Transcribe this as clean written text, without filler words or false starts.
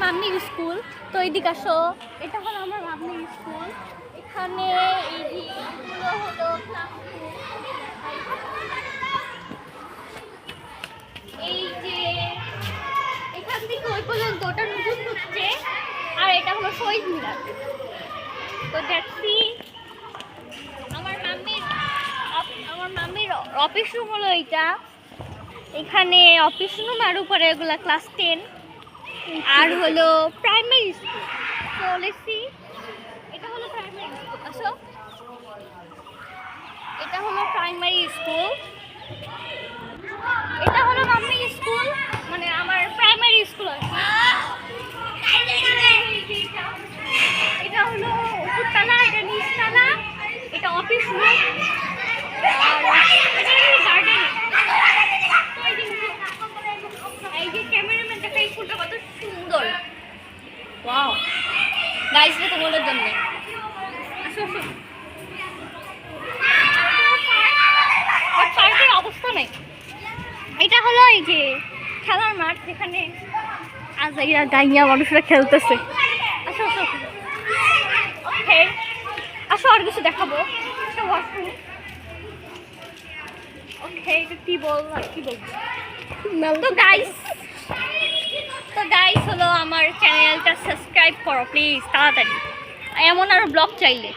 মাম্মির school. তো এইদিকে আসো, এটা হলো আমার মাম্মির স্কুল। এখানে এইগুলো হলো এই যে এখান থেকে ওই পর্যন্ত ওটা নতুন হচ্ছে, আর এটা হলো শহীদ মিনার। তো দেখছি আমার মাম্মির অফিস রুম হলো এইটা। এখানে অফিস রুম আর উপরে এগুলা ক্লাস 10 আর হলো প্রাইমারি স্কুল। তো লেটসি, এটা হলো প্রাইমারি স্কুল। আসো, এটা হলো প্রাইমারি স্কুল। এটা হলো মাম্মির স্কুল, মানে আমার প্রাইমারি স্কুল আর কি। এটা হলো উপরতলা, এটা নিচতলা, এটা অফিস রুম, আর গার্ডেন। এই যে ক্যামেরাম্যান দেখা, এই ফুলটা কত সুন্দর। ওয়াও গাইস, এটা তোমাদের জন্য। আসো আসো, পার্কের অবস্থা নেই। এটা হলো এই যে খেলার মাঠ, যেখানে আজাইরা গাইয়া মানুষরা খেলতেছে। আসো আসো, ওকে আসো, আর কিছু দেখাবো। ওকে, এটা কি বল আর কি বলবো। তো গাইস হলো আমার চ্যানেলটা সাবস্ক্রাইব করো প্লিজ, তাড়াতাড়ি। এমন আরো ব্লগ চাইলে